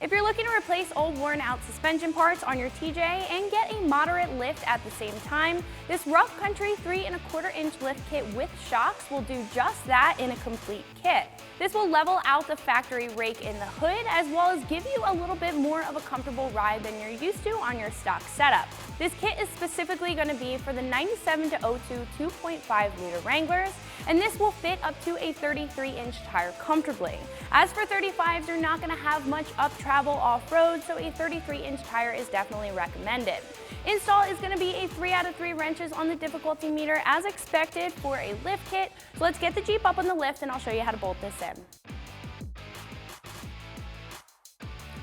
If you're looking to replace old worn out suspension parts on your TJ and get a moderate lift at the same time, this Rough Country 3 1/4 inch lift kit with shocks will do just that in a complete kit. This will level out the factory rake in the hood as well as give you a little bit more of a comfortable ride than you're used to on your stock setup. This kit is specifically going to be for the 97 to 02 2.5 liter Wranglers, and this will fit up to a 33-inch tire comfortably. As for 35s, you're not going to have much up travel off-road, so a 33-inch tire is definitely recommended. Install is going to be a 3 out of 3 wrenches on the difficulty meter as expected for a lift kit. So let's get the Jeep up on the lift and I'll show you how to bolt this in.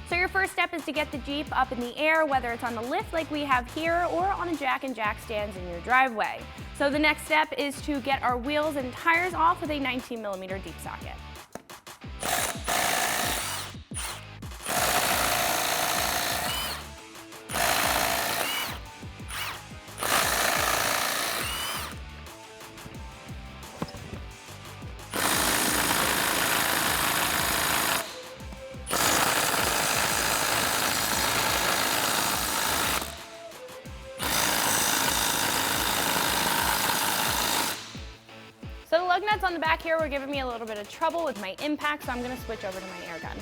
So your first step is to get the Jeep up in the air, whether it's on the lift like we have here or on a jack and jack stands in your driveway. So the next step is to get our wheels and tires off with a 19mm deep socket. So the lug nuts on the back here were giving me a little bit of trouble with my impact, so I'm going to switch over to my air gun.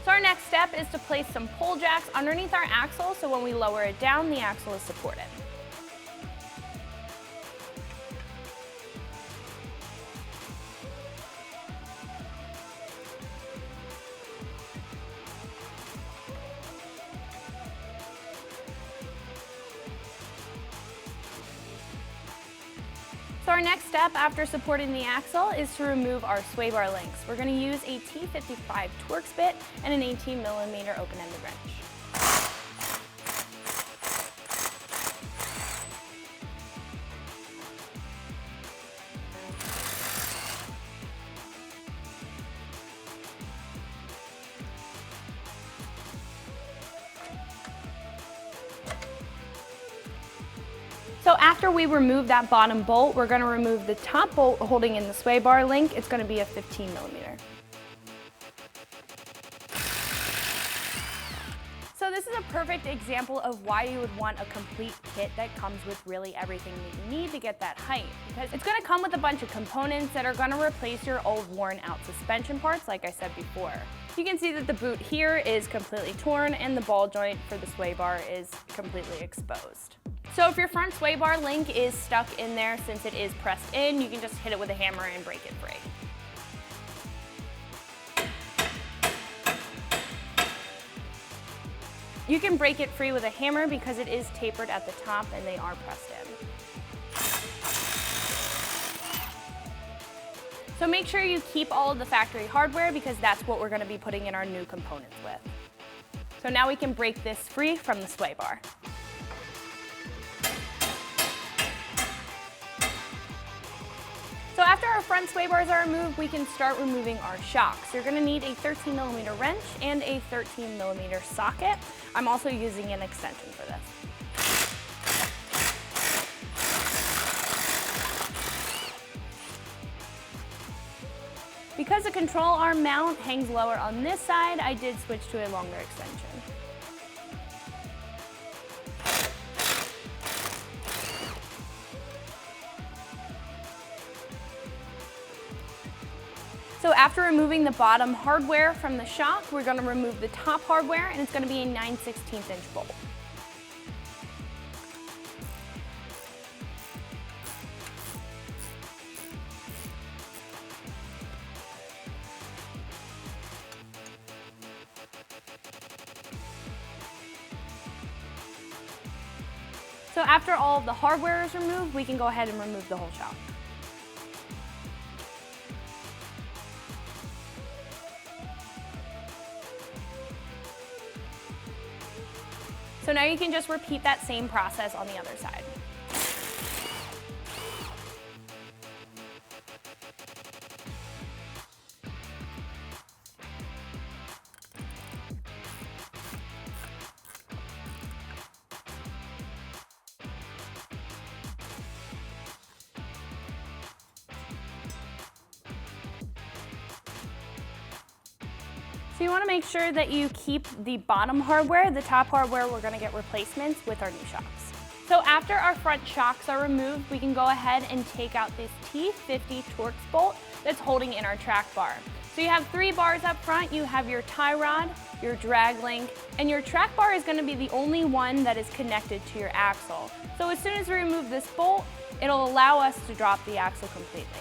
So our next step is to place some pull jacks underneath our axle so when we lower it down, the axle is supported. So our next step after supporting the axle is to remove our sway bar links. We're going to use a T55 Torx bit and an 18mm open-ended wrench. So after we remove that bottom bolt, we're going to remove the top bolt holding in the sway bar link. It's going to be a 15mm. So this is a perfect example of why you would want a complete kit that comes with really everything that you need to get that height. Because it's going to come with a bunch of components that are going to replace your old worn out suspension parts, like I said before. You can see that the boot here is completely torn and the ball joint for the sway bar is completely exposed. So if your front sway bar link is stuck in there, since it is pressed in, you can just hit it with a hammer and break it free. You can break it free with a hammer because it is tapered at the top and they are pressed in. So make sure you keep all of the factory hardware because that's what we're going to be putting in our new components with. So now we can break this free from the sway bar. So after our front sway bars are removed, we can start removing our shocks. You're going to need a 13mm wrench and a 13mm socket. I'm also using an extension for this. Because the control arm mount hangs lower on this side, I did switch to a longer extension. So after removing the bottom hardware from the shock, we're going to remove the top hardware, and it's going to be a 9/16 inch bolt. So after all of the hardware is removed, we can go ahead and remove the whole shock. So now you can just repeat that same process on the other side. So you want to make sure that you keep the bottom hardware. The top hardware, we're going to get replacements with our new shocks. So after our front shocks are removed, we can go ahead and take out this T50 Torx bolt that's holding in our track bar. So you have 3 bars up front. You have your tie rod, your drag link, and your track bar is going to be the only one that is connected to your axle. So as soon as we remove this bolt, it'll allow us to drop the axle completely.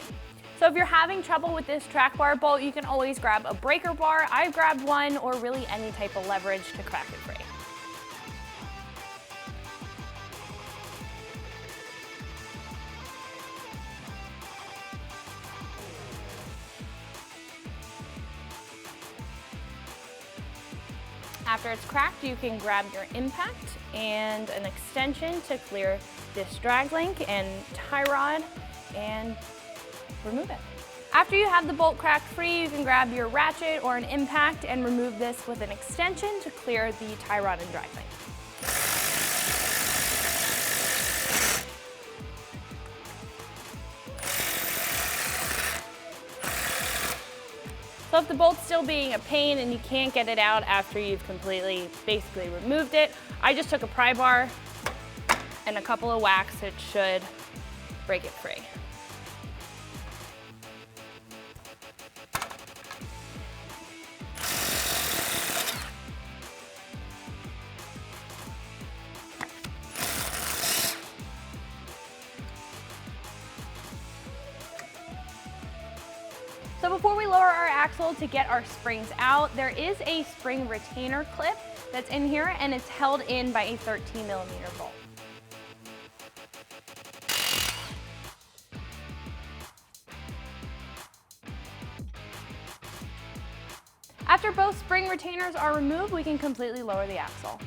So if you're having trouble with this track bar bolt, you can always grab a breaker bar. I've grabbed one, or really any type of leverage to crack it free. After it's cracked, you can grab your impact and an extension to clear this drag link and tie rod and remove it. After you have the bolt cracked free, you can grab your ratchet or an impact and remove this with an extension to clear the tie rod and drag link. So if the bolt's still being a pain and you can't get it out after you've completely, basically removed it, I just took a pry bar and a couple of whacks. It should break it free. So before we lower our axle to get our springs out, there is a spring retainer clip that's in here, and it's held in by a 13mm bolt. After both spring retainers are removed, we can completely lower the axle.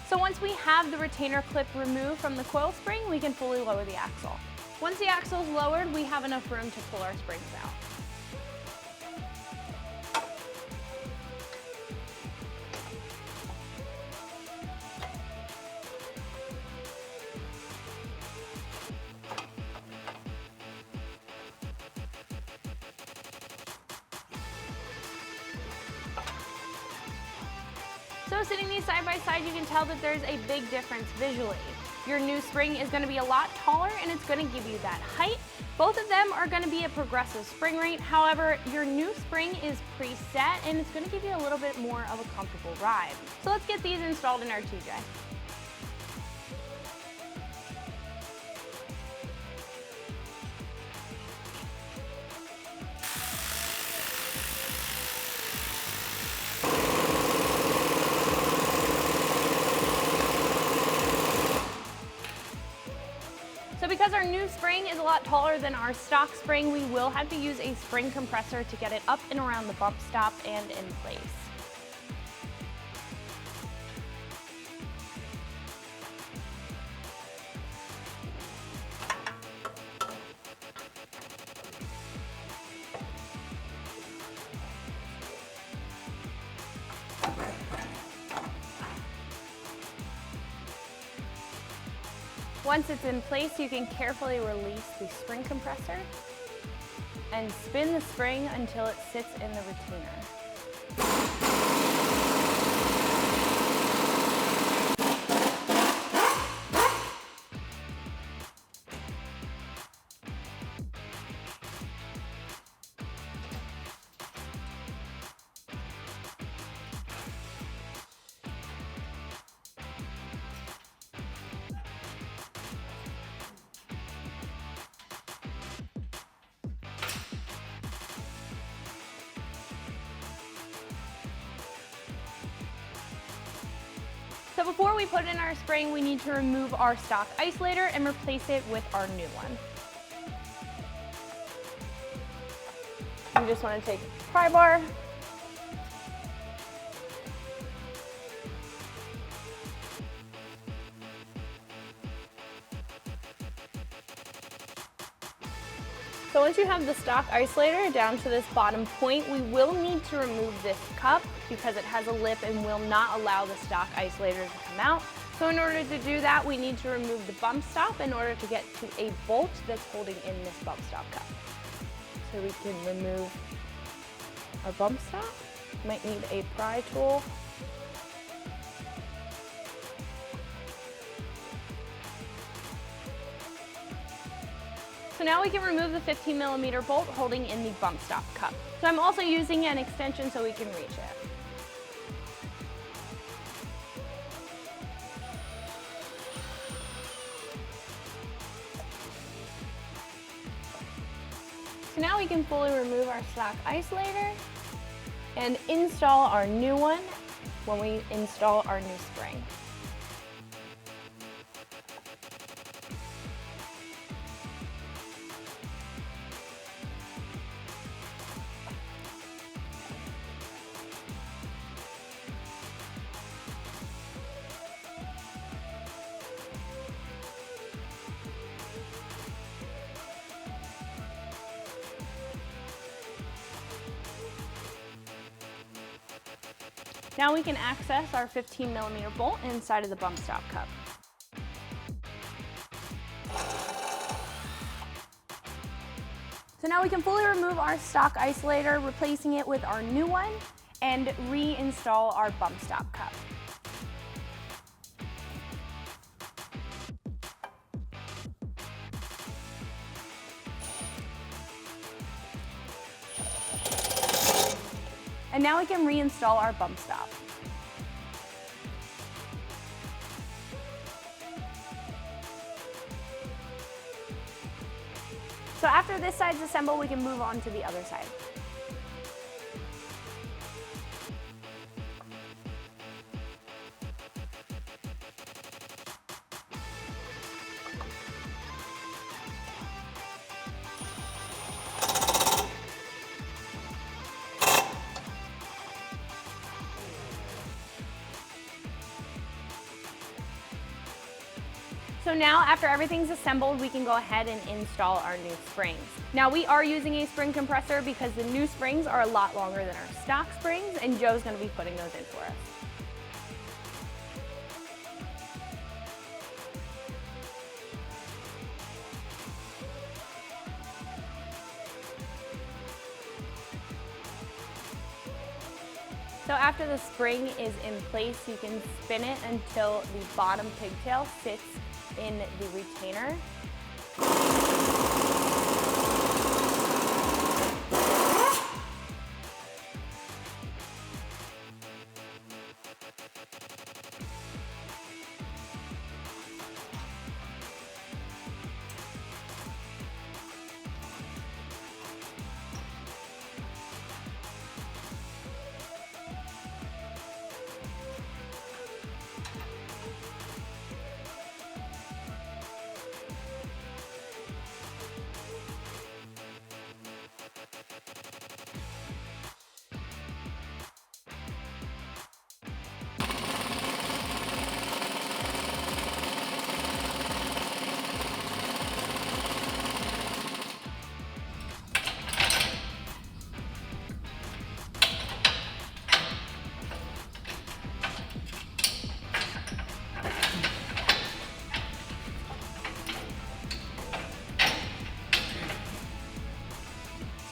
So once we have the retainer clip removed from the coil spring, we can fully lower the axle. Once the axle is lowered, we have enough room to pull our springs out. So sitting these side by side, you can tell that there's a big difference visually. Your new spring is going to be a lot taller and it's going to give you that height. Both of them are going to be a progressive spring rate. However, your new spring is preset and it's going to give you a little bit more of a comfortable ride. So let's get these installed in our TJ. So because our new spring is a lot taller than our stock spring, we will have to use a spring compressor to get it up and around the bump stop and in place. Once it's in place, you can carefully release the spring compressor and spin the spring until it sits in the retainer. So before we put in our spring, we need to remove our stock isolator and replace it with our new one. You just want to take a pry bar, so once you have the stock isolator down to this bottom point, we will need to remove this cup because it has a lip and will not allow the stock isolator to come out. So in order to do that, we need to remove the bump stop in order to get to a bolt that's holding in this bump stop cup. So we can remove our bump stop. Might need a pry tool. So now we can remove the 15mm bolt holding in the bump stop cup. So I'm also using an extension so we can reach it. So now we can fully remove our stock isolator and install our new one when we install our new spring. Now we can access our 15mm bolt inside of the bump stop cup. So now we can fully remove our stock isolator, replacing it with our new one, and reinstall our bump stop cup. And now we can reinstall our bump stop. So after this side's assembled, we can move on to the other side. So now, after everything's assembled, we can go ahead and install our new springs. Now, we are using a spring compressor because the new springs are a lot longer than our stock springs, and Joe's going to be putting those in for us. So after the spring is in place, you can spin it until the bottom pigtail sits in the retainer.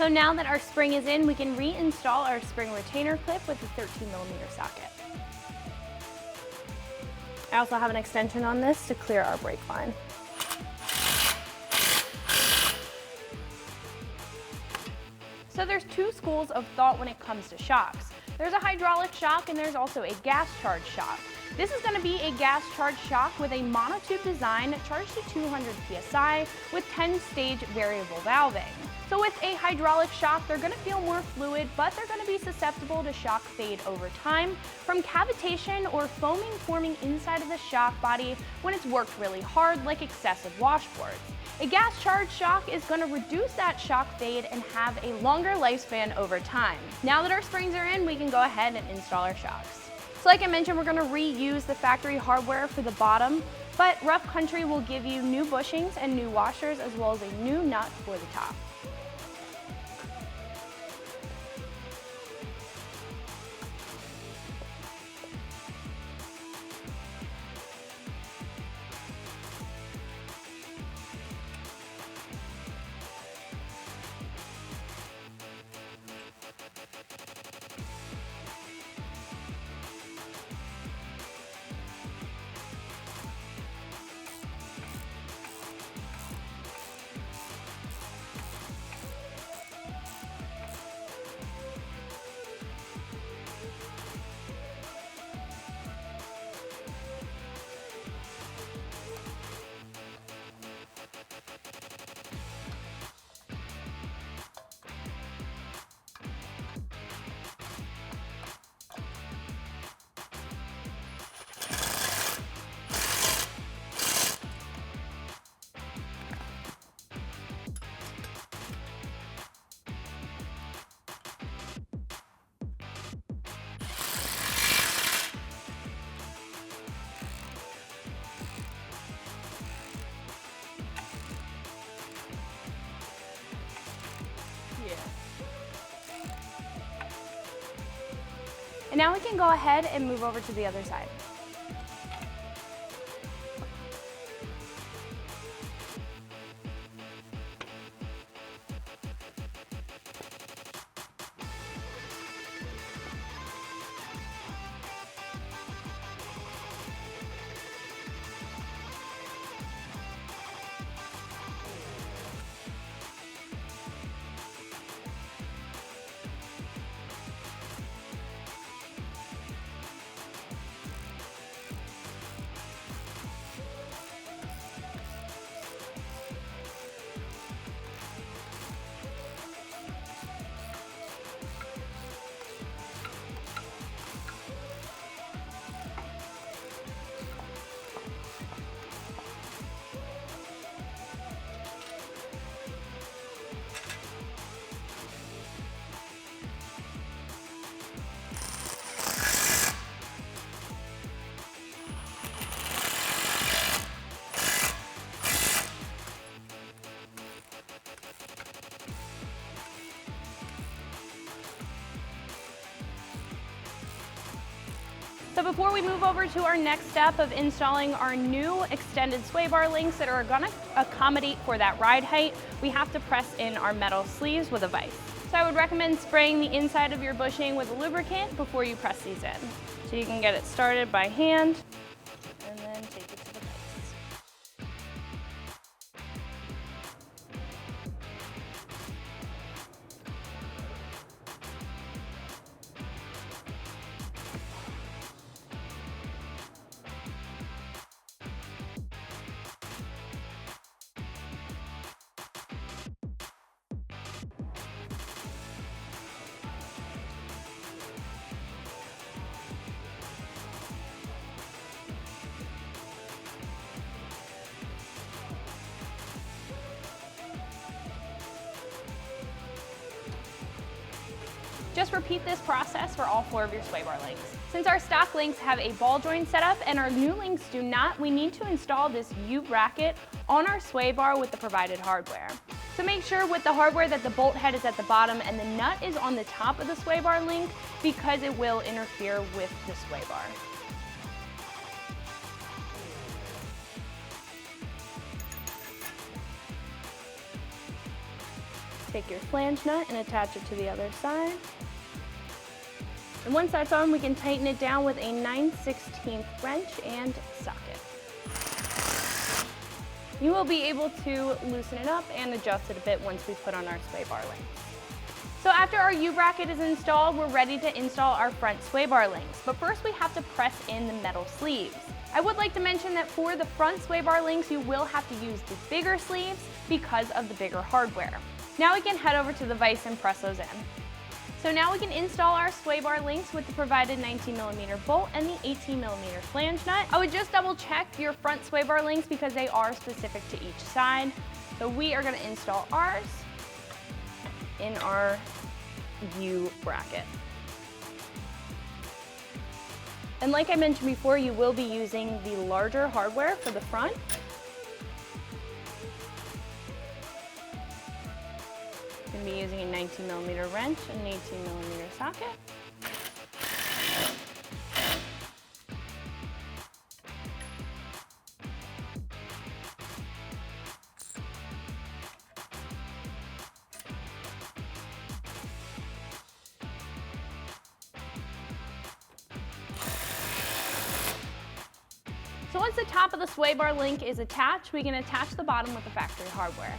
So now that our spring is in, we can reinstall our spring retainer clip with a 13mm socket. I also have an extension on this to clear our brake line. So there's two schools of thought when it comes to shocks. There's a hydraulic shock and there's also a gas charge shock. This is going to be a gas charge shock with a monotube design charged to 200 psi with 10-stage variable valving. So with a hydraulic shock, they're going to feel more fluid, but they're going to be susceptible to shock fade over time from cavitation or foaming forming inside of the shock body when it's worked really hard, like excessive washboards. A gas charge shock is going to reduce that shock fade and have a longer lifespan over time. Now that our springs are in, we can go ahead and install our shocks. So like I mentioned, we're going to reuse the factory hardware for the bottom, but Rough Country will give you new bushings and new washers as well as a new nut for the top. And now we can go ahead and move over to the other side. So before we move over to our next step of installing our new extended sway bar links that are gonna accommodate for that ride height, we have to press in our metal sleeves with a vise. So I would recommend spraying the inside of your bushing with a lubricant before you press these in. So you can get it started by hand and then take it to the vise. Just repeat this process for all 4 of your sway bar links. Since our stock links have a ball joint setup and our new links do not, we need to install this U-bracket on our sway bar with the provided hardware. So make sure with the hardware that the bolt head is at the bottom and the nut is on the top of the sway bar link because it will interfere with the sway bar. Take your flange nut and attach it to the other side. And once that's on, we can tighten it down with a 9/16 wrench and socket. You will be able to loosen it up and adjust it a bit once we put on our sway bar links. So after our U-bracket is installed, we're ready to install our front sway bar links. But first we have to press in the metal sleeves. I would like to mention that for the front sway bar links, you will have to use the bigger sleeves because of the bigger hardware. Now we can head over to the vise and press those in. So now we can install our sway bar links with the provided 19mm bolt and the 18mm flange nut. I would just double check your front sway bar links because they are specific to each side. So we are going to install ours in our U bracket. And like I mentioned before, you will be using the larger hardware for the front. Going to be using a 19mm wrench and an 18mm socket. So once the top of the sway bar link is attached, we can attach the bottom with the factory hardware.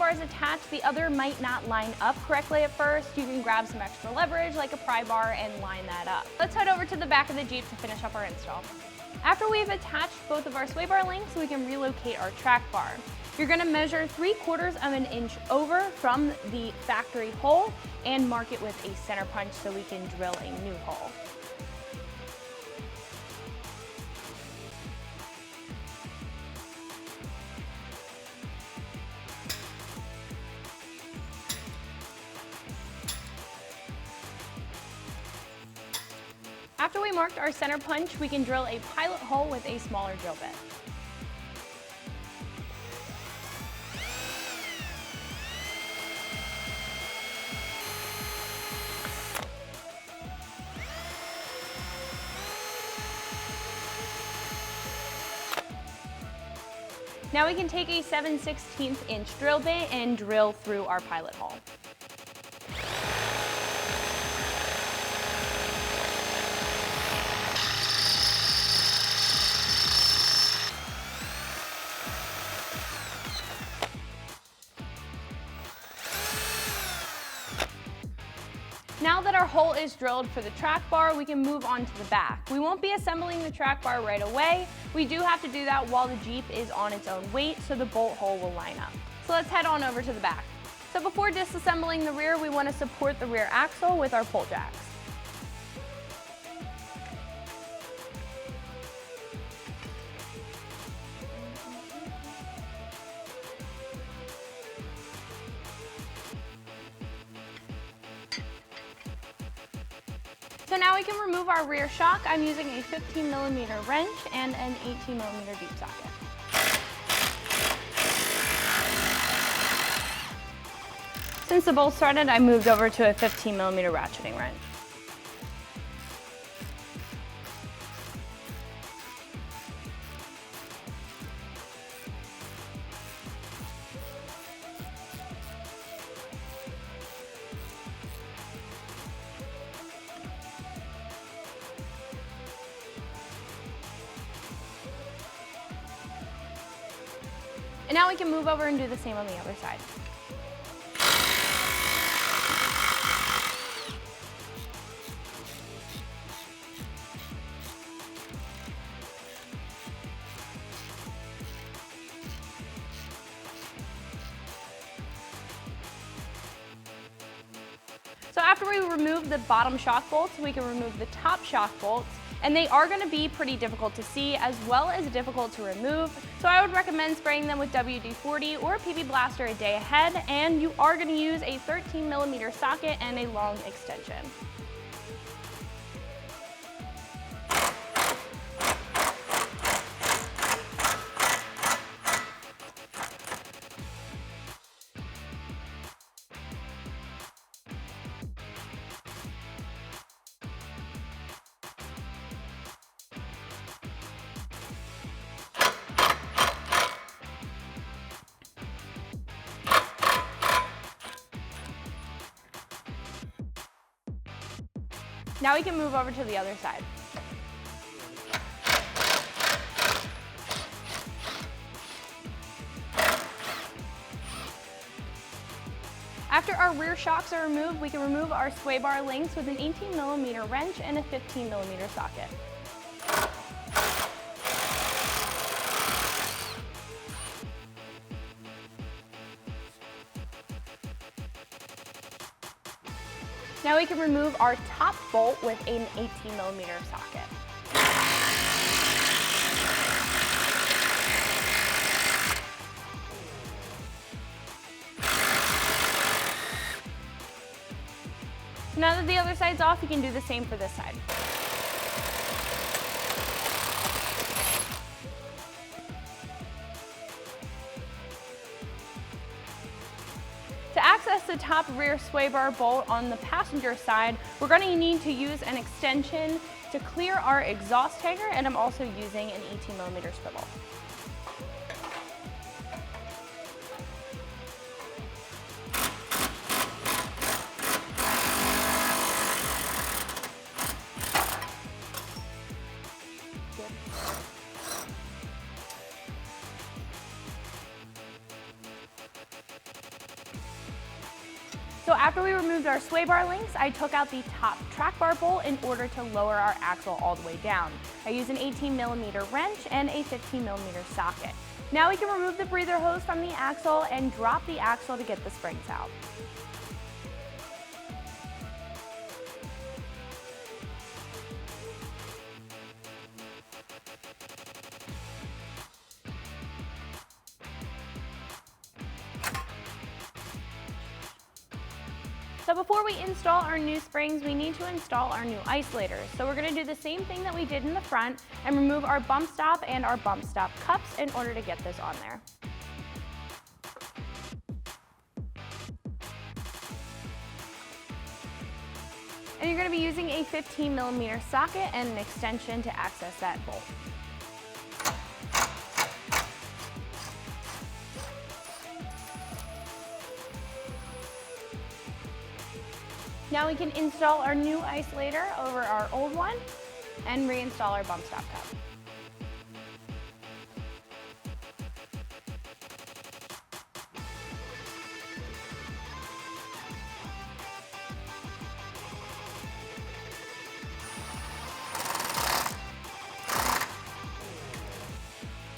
bar is attached, the other might not line up correctly at first. You can grab some extra leverage like a pry bar and line that up. Let's head over to the back of the Jeep to finish up our install. After we've attached both of our sway bar links, we can relocate our track bar. You're going to measure 3/4 of an inch over from the factory hole and mark it with a center punch so we can drill a new hole. After we marked our center punch, we can drill a pilot hole with a smaller drill bit. Now we can take a 7/16 inch drill bit and drill through our pilot hole. Now that our hole is drilled for the track bar, we can move on to the back. We won't be assembling the track bar right away. We do have to do that while the Jeep is on its own weight, so the bolt hole will line up. So let's head on over to the back. So before disassembling the rear, we want to support the rear axle with our pull jacks. So now we can remove our rear shock. I'm using a 15mm wrench and an 18mm deep socket. Since the bolts started, I moved over to a 15mm ratcheting wrench. And now we can move over and do the same on the other side. So after we remove the bottom shock bolts, we can remove the top shock bolts, and they are going to be pretty difficult to see as well as difficult to remove. So I would recommend spraying them with WD-40 or PB Blaster a day ahead, and you are going to use a 13mm socket and a long extension. Now we can move over to the other side. After our rear shocks are removed, we can remove our sway bar links with an 18mm wrench and a 15mm socket. Now we can remove our top bolt with an 18mm socket. So now that the other side's off, you can do the same for this side. To access the top rear sway bar bolt on the passenger side, we're going to need to use an extension to clear our exhaust hanger, and I'm also using an 18mm swivel. So after we removed our sway bar links, I took out the top track bar bolt in order to lower our axle all the way down. I used an 18mm wrench and a 15mm socket. Now we can remove the breather hose from the axle and drop the axle to get the springs out. So before we install our new springs, we need to install our new isolators. So we're going to do the same thing that we did in the front and remove our bump stop and our bump stop cups in order to get this on there. And you're going to be using a 15mm socket and an extension to access that bolt. Now we can install our new isolator over our old one and reinstall our bump stop cup.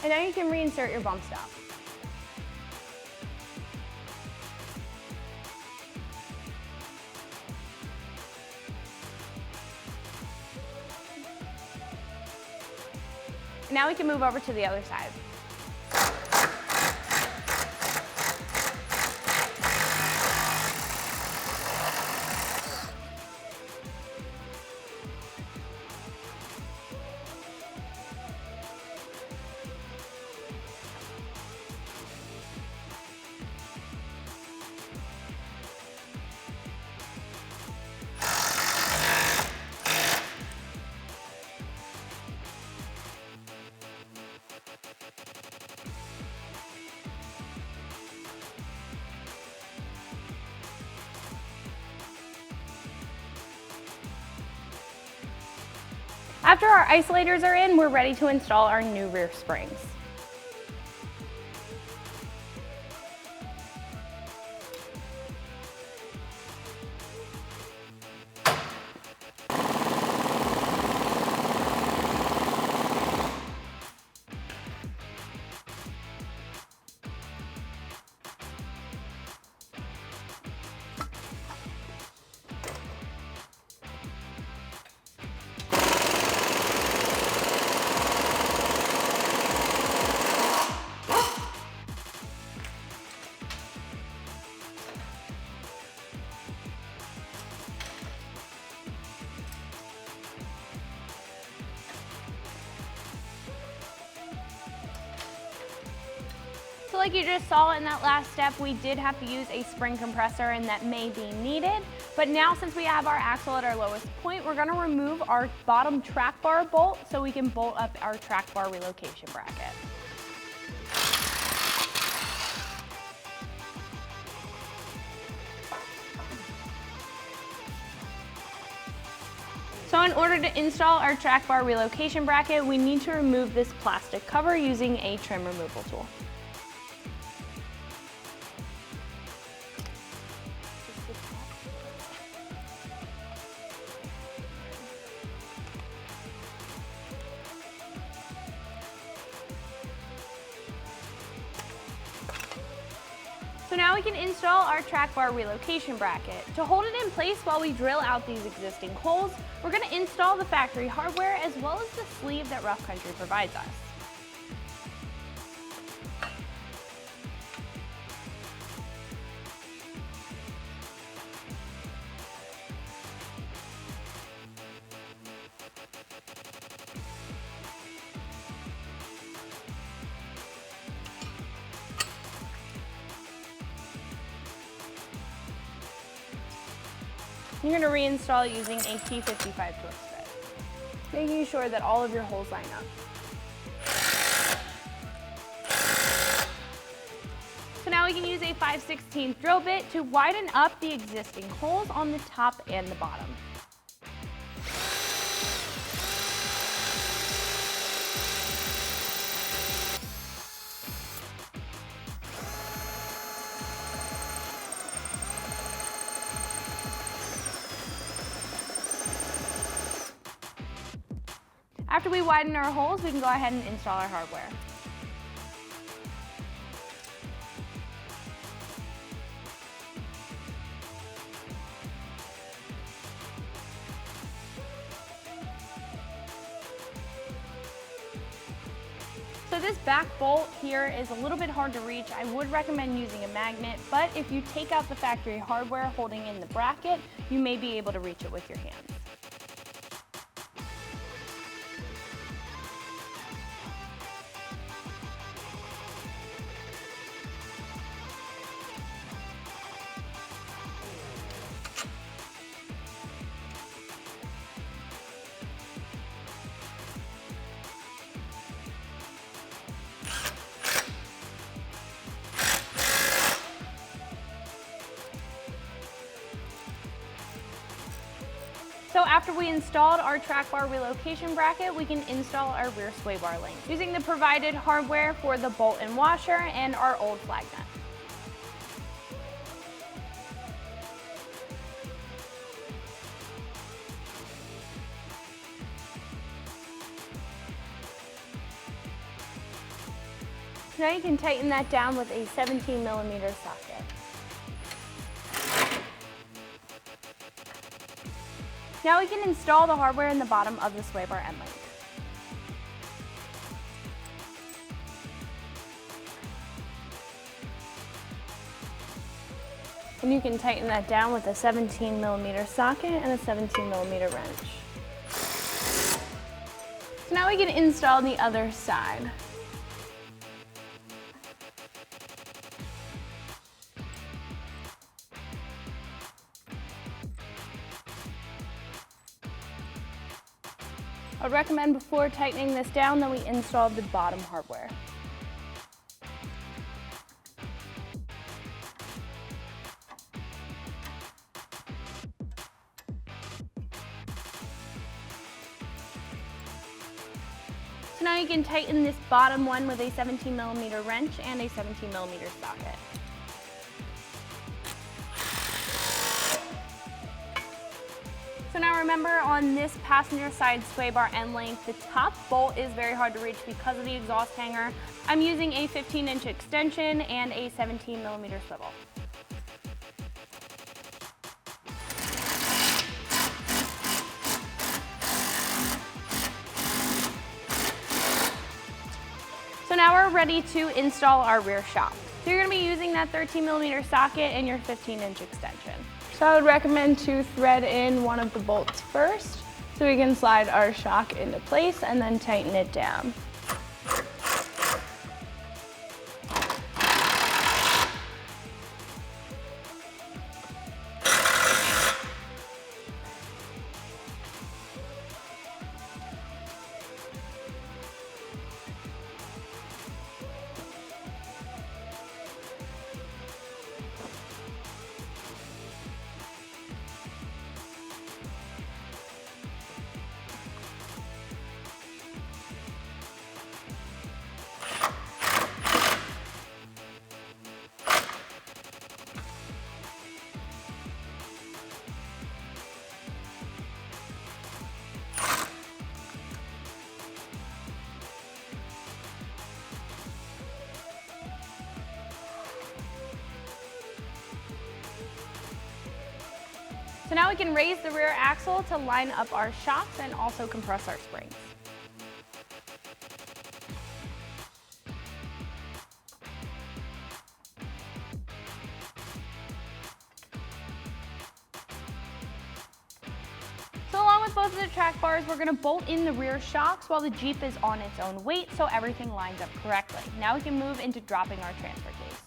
And now you can reinsert your bump stop. Now we can move over to the other side. After our isolators are in, we're ready to install our new rear springs. So like you just saw in that last step, we did have to use a spring compressor and that may be needed. But now since we have our axle at our lowest point, we're gonna remove our bottom track bar bolt so we can bolt up our track bar relocation bracket. So in order to install our track bar relocation bracket, we need to remove this plastic cover using a trim removal tool. So now we can install our track bar relocation bracket. To hold it in place while we drill out these existing holes, we're going to install the factory hardware as well as the sleeve that Rough Country provides us. You're going to reinstall it using a T55 Torx bit, making sure that all of your holes line up. So now we can use a 5/16 drill bit to widen up the existing holes on the top and the bottom. After we widen our holes, we can go ahead and install our hardware. So this back bolt here is a little bit hard to reach. I would recommend using a magnet, but if you take out the factory hardware holding in the bracket, you may be able to reach it with your hands. So after we installed our track bar relocation bracket, we can install our rear sway bar link using the provided hardware for the bolt and washer and our old flag nut. Now you can tighten that down with a 17mm socket. Now we can install the hardware in the bottom of the sway bar end link. And you can tighten that down with a 17mm socket and a 17mm wrench. So now we can install the other side. I would recommend before tightening this down that we install the bottom hardware. So now you can tighten this bottom one with a 17mm wrench and a 17mm socket. So now remember, on this passenger side sway bar end link, the top bolt is very hard to reach because of the exhaust hanger. I'm using a 15-inch extension and a 17mm swivel. So now we're ready to install our rear shock. So you're going to be using that 13mm socket and your 15-inch extension. So I would recommend to thread in one of the bolts first so we can slide our shock into place and then tighten it down. So now we can raise the rear axle to line up our shocks and also compress our springs. So along with both of the track bars, we're going to bolt in the rear shocks while the Jeep is on its own weight so everything lines up correctly. Now we can move into dropping our transfer case.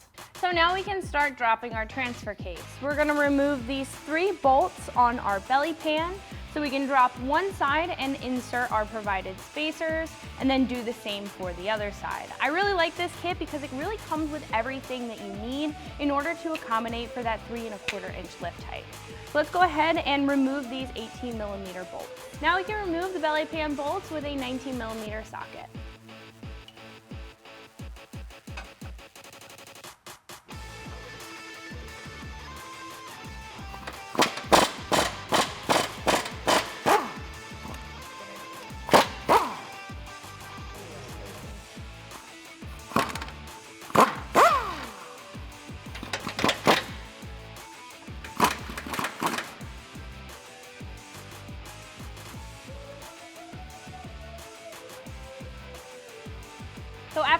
So now we can start dropping our transfer case. We're going to remove these 3 bolts on our belly pan so we can drop one side and insert our provided spacers and then do the same for the other side. I really like this kit because it really comes with everything that you need in order to accommodate for that 3¼ inch lift height. So let's go ahead and remove these 18mm bolts. Now we can remove the belly pan bolts with a 19mm socket.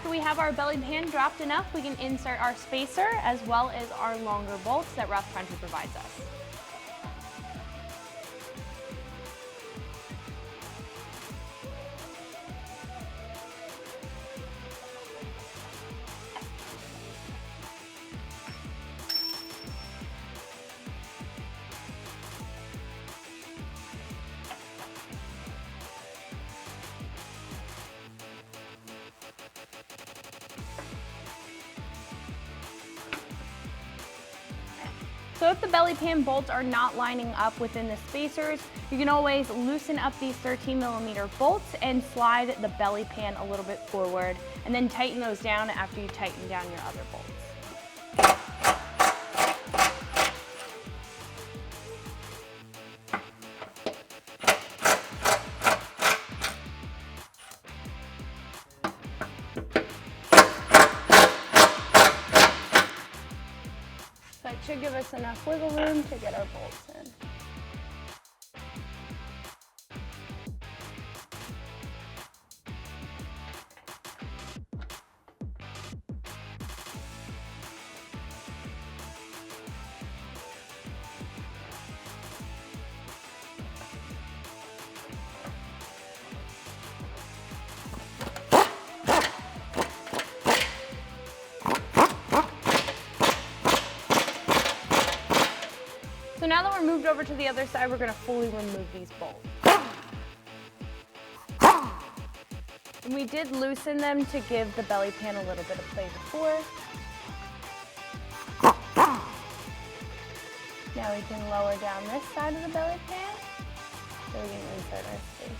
after we have our belly pan dropped enough, we can insert our spacer as well as our longer bolts that Rough Country provides us. So if the belly pan bolts are not lining up within the spacers, you can always loosen up these 13mm bolts and slide the belly pan a little bit forward, and then tighten those down after you tighten down your other bolts. That should give us enough wiggle room to get our bolts in. So now that we're moved over to the other side, we're going to fully remove these bolts. And we did loosen them to give the belly pan a little bit of play before. Now we can lower down this side of the belly pan so we can insert our spacers.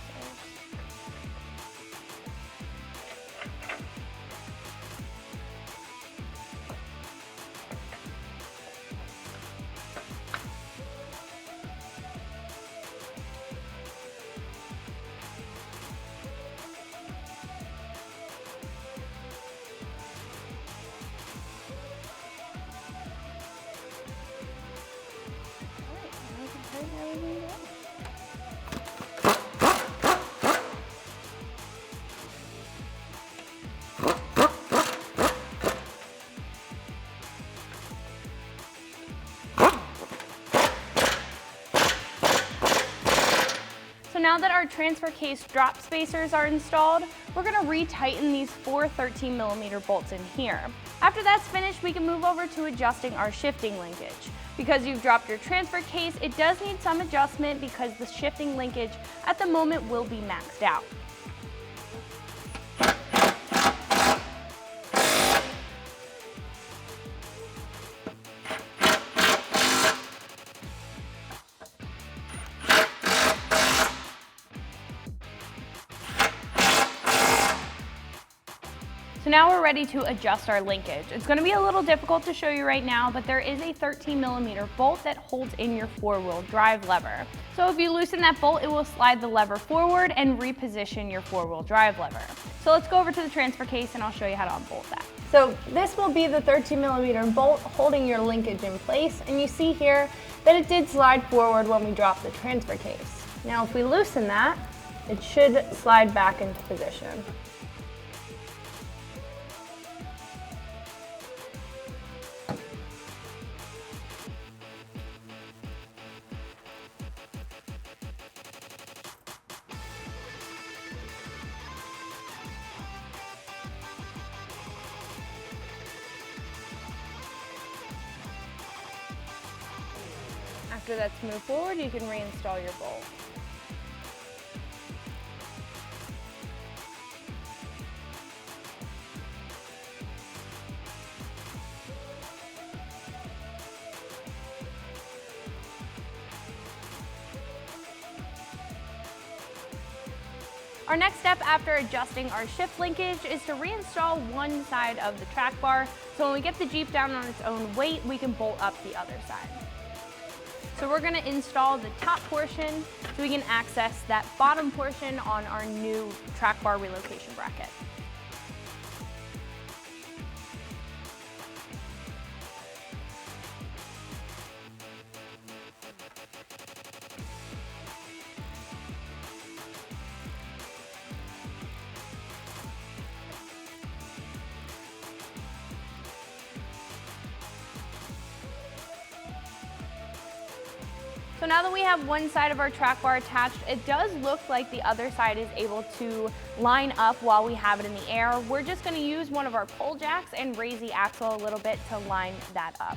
So now that our transfer case drop spacers are installed, we're going to re-tighten these 4 13mm bolts in here. After that's finished, we can move over to adjusting our shifting linkage. Because you've dropped your transfer case, it does need some adjustment because the shifting linkage at the moment will be maxed out. So now we're ready to adjust our linkage. It's going to be a little difficult to show you right now, but there is a 13mm bolt that holds in your 4-wheel drive lever. So if you loosen that bolt, it will slide the lever forward and reposition your 4-wheel drive lever. So let's go over to the transfer case and I'll show you how to unbolt that. So this will be the 13mm bolt holding your linkage in place, and you see here that it did slide forward when we dropped the transfer case. Now if we loosen that, it should slide back into position. After that's moved forward, you can reinstall your bolt. Our next step after adjusting our shift linkage is to reinstall one side of the track bar, so when we get the Jeep down on its own weight, we can bolt up the other side. So we're going to install the top portion so we can access that bottom portion on our new track bar relocation bracket. So now that we have one side of our track bar attached, it does look like the other side is able to line up while we have it in the air. We're just going to use one of our pole jacks and raise the axle a little bit to line that up.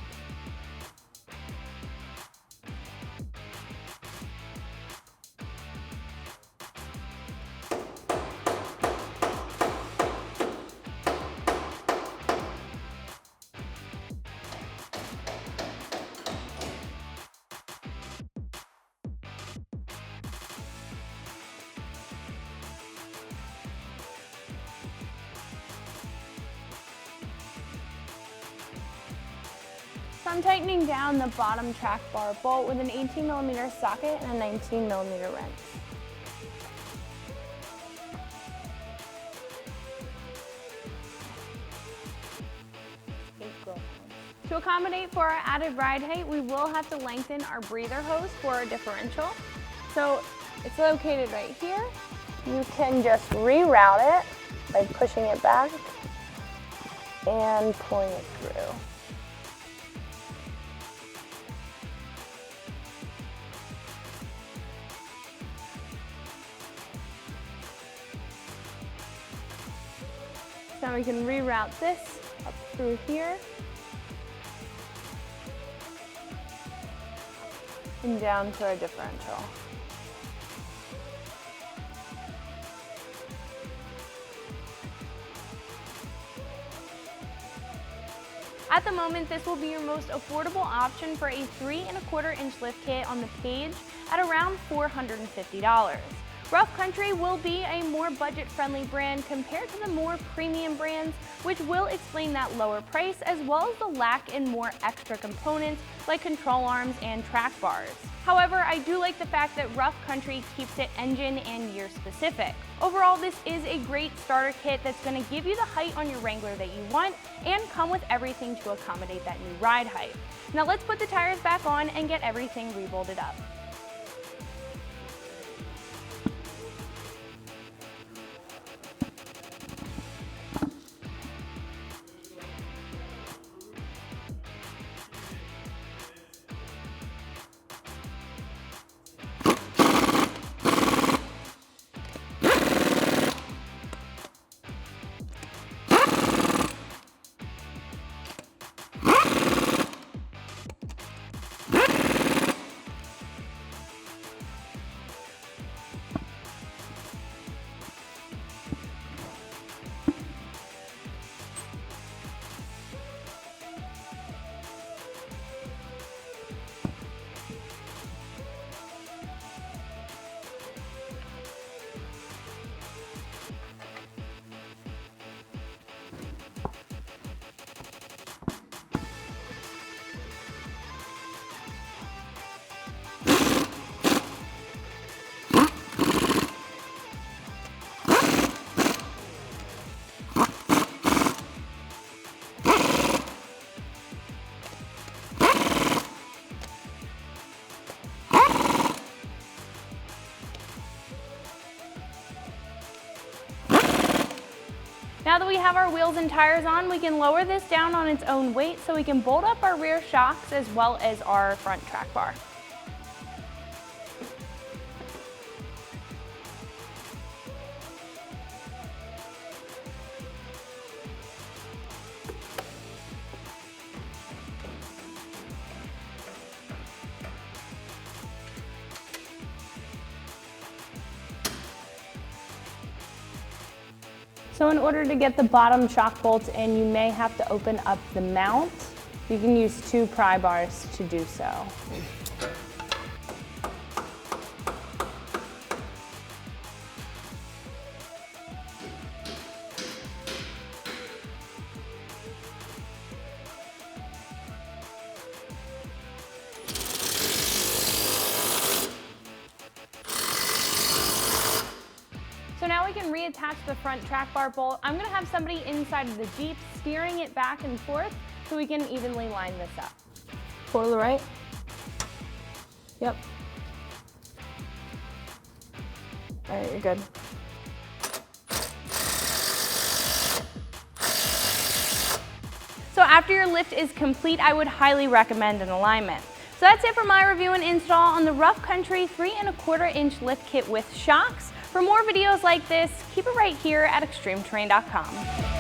So I'm tightening down the bottom track bar bolt with an 18mm socket and a 19mm wrench. To accommodate for our added ride height, we will have to lengthen our breather hose for our differential. So it's located right here. You can just reroute it by pushing it back and pulling it through. Now we can reroute this up through here and down to our differential. At the moment, this will be your most affordable option for a 3¼ inch lift kit on the page at around $450. Rough Country will be a more budget-friendly brand compared to the more premium brands, which will explain that lower price as well as the lack in more extra components like control arms and track bars. However, I do like the fact that Rough Country keeps it engine and year specific. Overall, this is a great starter kit that's going to give you the height on your Wrangler that you want and come with everything to accommodate that new ride height. Now let's put the tires back on and get everything rebolted up. Now that we have our wheels and tires on, we can lower this down on its own weight so we can bolt up our rear shocks as well as our front track bar. So in order to get the bottom shock bolts in, you may have to open up the mount. You can use 2 pry bars to do so. So now we can reattach the front track bar bolt. I'm gonna have somebody inside of the Jeep steering it back and forth so we can evenly line this up. Pull to the right. Yep. All right, you're good. So after your lift is complete, I would highly recommend an alignment. So that's it for my review and install on the Rough Country 3¼ lift kit with shocks. For more videos like this, keep it right here at ExtremeTerrain.com.